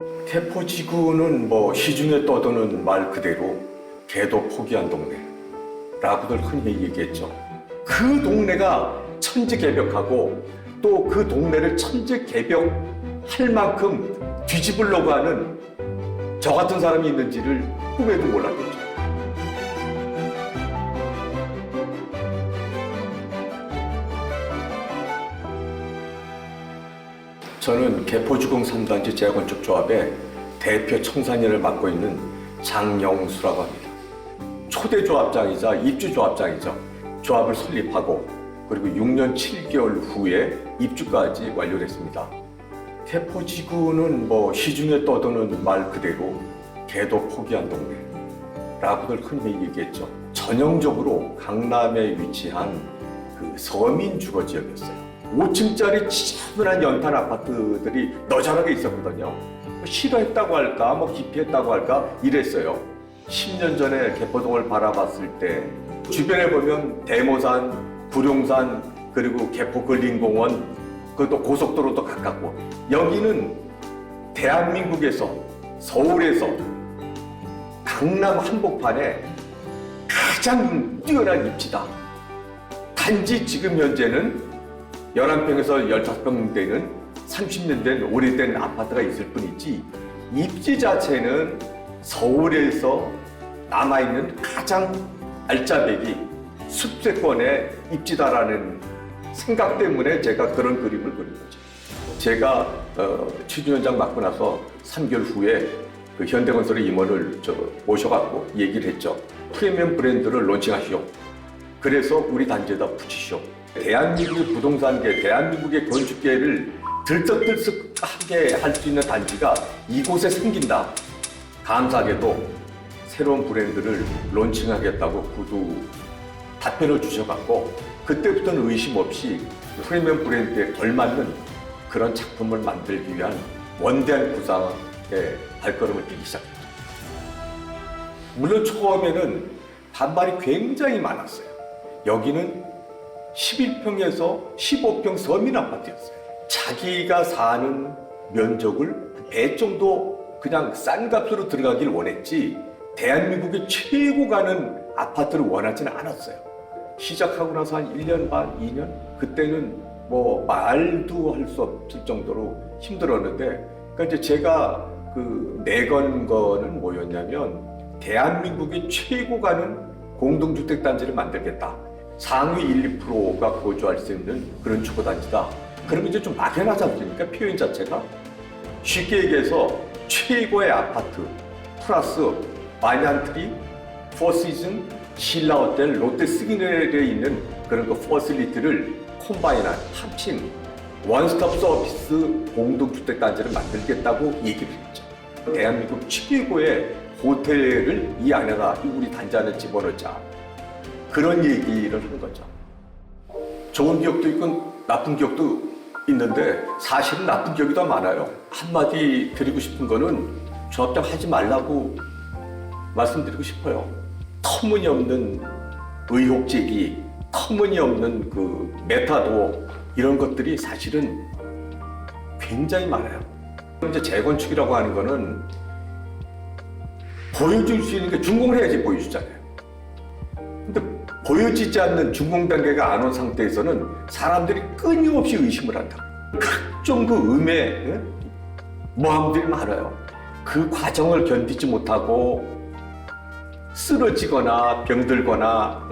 개포지구는 뭐 시중에 떠도는 말 그대로 개도 포기한 동네라고들 흔히 얘기했죠. 그 동네가 천지개벽하고 또 그 동네를 천지개벽할 만큼 뒤집으려고 하는 저 같은 사람이 있는지를 꿈에도 몰랐겠죠. 저는 개포주공 3단지 재건축조합의 대표 청산인을 맡고 있는 장영수라고 합니다. 초대 조합장이자 입주 조합장이죠. 조합을 설립하고 그리고 6년 7개월 후에 입주까지 완료했습니다. 개포지구는 뭐 시중에 떠도는 말 그대로 개도 포기한 동네라고들 흔히 얘기했죠. 전형적으로 강남에 위치한 그 서민 주거 지역이었어요. 5층짜리 지저분한 연탄 아파트들이 너저하게 있었거든요. 싫어했다고 할까, 기피했다고 할까 이랬어요. 10년 전에 개포동을 바라봤을 때 주변에 보면 대모산, 구룡산, 그리고 개포 근린공원, 그것도 고속도로도 가깝고 여기는 대한민국에서 서울에서 강남 한복판에 가장 뛰어난 입지다. 단지 지금 현재는 11평에서 15평 되는 30년 된 오래된 아파트가 있을 뿐이지 입지 자체는 서울에서 남아있는 가장 알짜배기 숲세권의 입지다라는 생각 때문에 제가 그런 그림을 그린 거죠. 제가 취준위원장 맡고 나서 3개월 후에 그 현대건설의 임원을 모셔갖고 얘기를 했죠. 프리미엄 브랜드를 론칭하시오. 그래서 우리 단지에다 붙이시오. 대한민국의 부동산계, 대한민국의 건축계를 들썩들썩하게 할 수 있는 단지가 이곳에 생긴다. 감사하게도 새로운 브랜드를 론칭하겠다고 구두 답변을 주셔갖고 그때부터는 의심 없이 프리미엄 브랜드에 걸맞는 그런 작품을 만들기 위한 원대한 구상의 발걸음을 뛰기 시작했죠. 물론 처음에는 반발이 굉장히 많았어요. 여기는 11평에서 15평 서민 아파트였어요. 자기가 사는 면적을 배 정도 그냥 싼 값으로 들어가길 원했지 대한민국의 최고 가는 아파트를 원하지는 않았어요. 시작하고 나서 한 1년 반, 2년? 그때는 뭐 말도 할 수 없을 정도로 힘들었는데 그러니까 이제 제가 그 내건 거는 뭐였냐면 대한민국의 최고 가는 공동주택단지를 만들겠다. 상위 1, 2%가 거주할 수 있는 그런 주거단지다. 그러면 이제 좀 막연하지 않습니까? 표현 자체가. 쉽게 얘기해서 최고의 아파트 플러스 마인한트리, 포시즌, 신라호텔, 롯데 시그널에 있는 그런 그 퍼실리티를 콤바인한 합친 원스톱 서비스 공동주택단지를 만들겠다고 얘기를 했죠. 대한민국 최고의 호텔을 이 안에다 우리 단지 안에 집어넣자. 그런 얘기를 한 거죠. 좋은 기억도 있고 나쁜 기억도 있는데 사실은 나쁜 기억이 더 많아요. 한마디 드리고 싶은 거는 조합장 하지 말라고 말씀드리고 싶어요. 터무니없는 의혹 제기, 터무니없는 그 메타도 이런 것들이 사실은 굉장히 많아요. 이제 재건축이라고 하는 거는 보여줄 수 있는 게 준공을 해야지 보여주잖아요. 근데 보여지지 않는 준공 단계가 안 온 상태에서는 사람들이 끊임없이 의심을 한다. 각종 그 음해 모함들이 많아요. 그 과정을 견디지 못하고 쓰러지거나 병들거나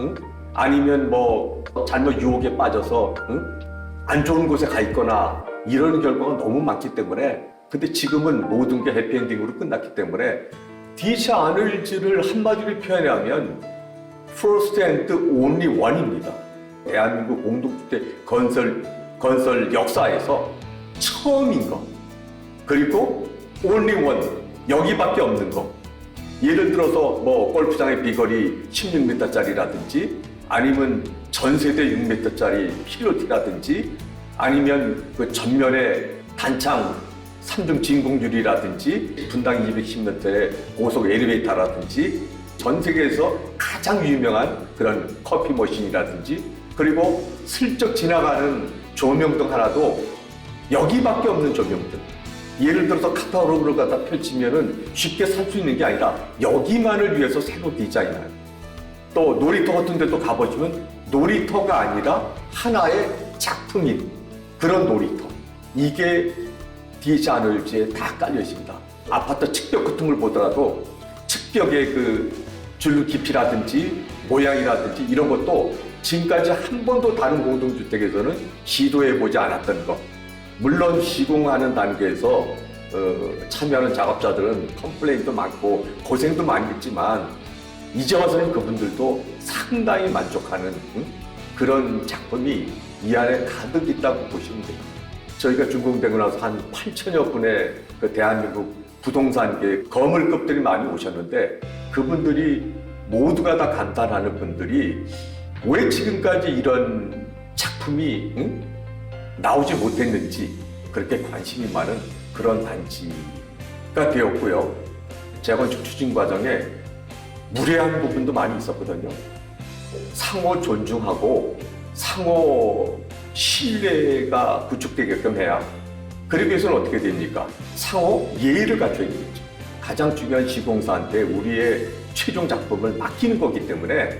아니면 뭐 잘못 유혹에 빠져서 안 좋은 곳에 가 있거나 이런 결과가 너무 많기 때문에 근데 지금은 모든 게 해피엔딩으로 끝났기 때문에 디지 아널즈를 한마디로 표현하면 first and only one입니다. 대한민국 공동주택 건설 역사에서 처음인 거 그리고 only one 여기밖에 없는 거. 예를 들어서 뭐 골프장의 비거리 16m짜리라든지 아니면 전세대 6m짜리 필로티라든지 아니면 그 전면에 단창 3중 진공유리라든지 분당 210m의 고속 엘리베이터라든지 전 세계에서 가장 유명한 그런 커피 머신이라든지 그리고 슬쩍 지나가는 조명등 하나도 여기밖에 없는 조명등 예를 들어서 카탈로그를 갖다 펼치면은 쉽게 살 수 있는 게 아니라 여기만을 위해서 새로 디자인한, 또 놀이터 같은 데도 가보시면 놀이터가 아니라 하나의 작품인 그런 놀이터, 이게 DH 아놀즈에 다 깔려 있습니다. 아파트 측벽 같은 걸 보더라도 측벽의 그 줄 깊이라든지 모양이라든지 이런 것도 지금까지 한 번도 다른 공동주택에서는 시도해보지 않았던 것. 물론 시공하는 단계에서 참여하는 작업자들은 컴플레인도 많고 고생도 많이 했지만 이제 와서는 그분들도 상당히 만족하는 그런 작품이 이 안에 가득 있다고 보시면 돼요. 저희가 준공되고 나서 한 8천여 분의 그 대한민국 부동산계 거물급들이 많이 오셨는데, 그분들이 모두가 다 감탄하는 분들이 왜 지금까지 이런 작품이 나오지 못했는지 그렇게 관심이 많은 그런 단지가 되었고요. 재건축 추진 과정에 무례한 부분도 많이 있었거든요. 상호 존중하고 상호 신뢰가 구축되게끔 해야, 그러기 위해서는 어떻게 됩니까? 상호 예의를 갖춰야 되겠죠. 가장 중요한 시공사한테 우리의 최종 작품을 맡기는 거기 때문에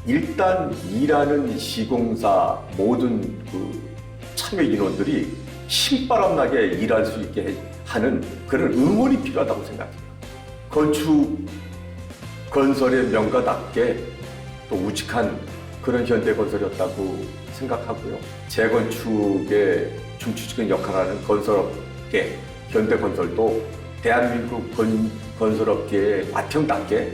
일단 일하는 시공사 모든 그 참여 인원들이 신바람나게 일할 수 있게 하는 그런 응원이 필요하다고 생각해요. 건축, 건설의 명가답게 또 우직한 그런 현대건설이었다고 생각하고요. 재건축의 중추적인 역할을 하는 건설업계, 현대건설도 대한민국 건설업계의 바탕답게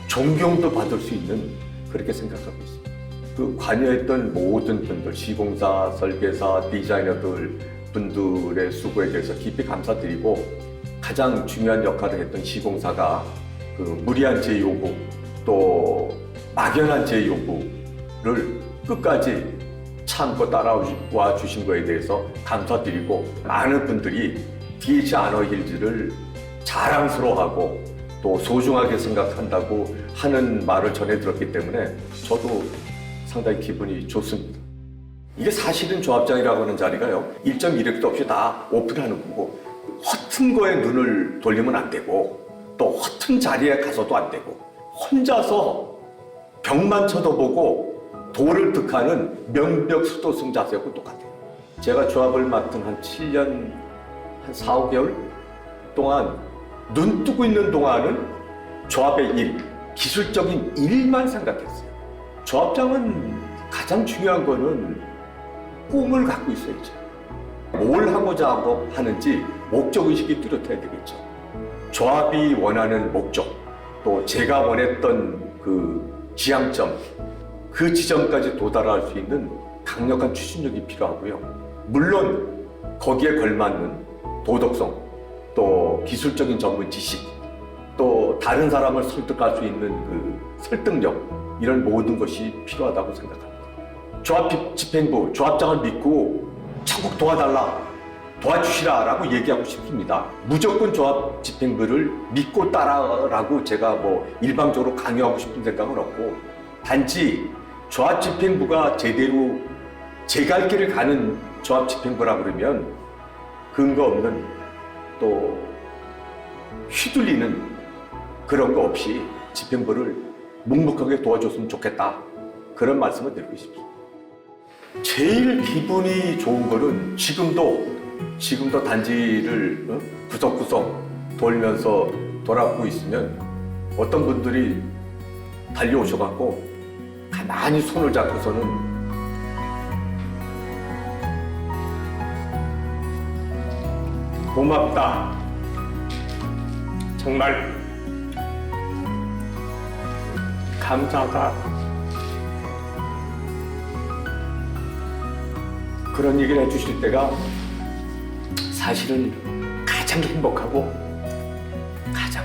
존경도 받을 수 있는, 그렇게 생각하고 있습니다. 그 관여했던 모든 분들, 시공사, 설계사, 디자이너들 분들의 수고에 대해서 깊이 감사드리고, 가장 중요한 역할을 했던 시공사가 그 무리한 제 요구, 또 막연한 제 요구를 끝까지 참고 따라와 주신 거에 대해서 감사드리고, 많은 분들이 DH 아너힐즈를 자랑스러워하고 또 소중하게 생각한다고 하는 말을 전해 들었기 때문에 저도 상당히 기분이 좋습니다. 이게 사실은 조합장이라고 하는 자리가요, 1.1획도 없이 다 오픈하는 거고, 허튼 거에 눈을 돌리면 안 되고, 또 허튼 자리에 가서도 안 되고, 혼자서 벽만 쳐다보고 돌을 득하는 명벽수도승 자세하고 똑같아요. 제가 조합을 맡은 한 7년, 한 4, 5개월 동안 눈 뜨고 있는 동안은 조합의 일, 기술적인 일만 생각했어요. 조합장은 가장 중요한 거는 꿈을 갖고 있어야죠. 뭘 하고자 하는지 목적의식이 뚜렷해야 되겠죠. 조합이 원하는 목적, 또 제가 원했던 그 지향점, 그 지점까지 도달할 수 있는 강력한 추진력이 필요하고요. 물론 거기에 걸맞는 도덕성, 또 기술적인 전문 지식, 또 다른 사람을 설득할 수 있는 그 설득력, 이런 모든 것이 필요하다고 생각합니다. 조합 집행부, 조합장을 믿고 천국 도와달라, 도와주시라 라고 얘기하고 싶습니다. 무조건 조합 집행부를 믿고 따라라고 제가 뭐 일방적으로 강요하고 싶은 생각은 없고, 단지 조합 집행부가 제대로 제 갈 길을 가는 조합 집행부라 그러면 근거 없는 또 휘둘리는 그런 거 없이 집행부를 묵묵하게 도와줬으면 좋겠다, 그런 말씀을 드리고 싶습니다. 제일 기분이 좋은 거는 지금도 단지를 구석구석 돌면서 돌아보고 있으면 어떤 분들이 달려오셔갖고 가만히 손을 잡고서는 고맙다, 정말 감사하다, 그런 얘기를 해주실 때가 사실은 가장 행복하고 가장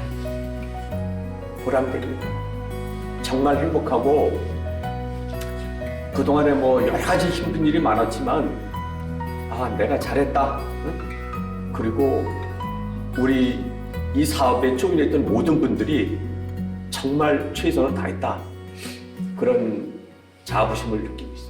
보람됩니다. 정말 행복하고, 그동안에 뭐 여러 가지 힘든 일이 많았지만 내가 잘했다, 그리고 우리 이 사업에 조인했던 모든 분들이 정말 최선을 다했다, 그런 자부심을 느끼고 있습니다.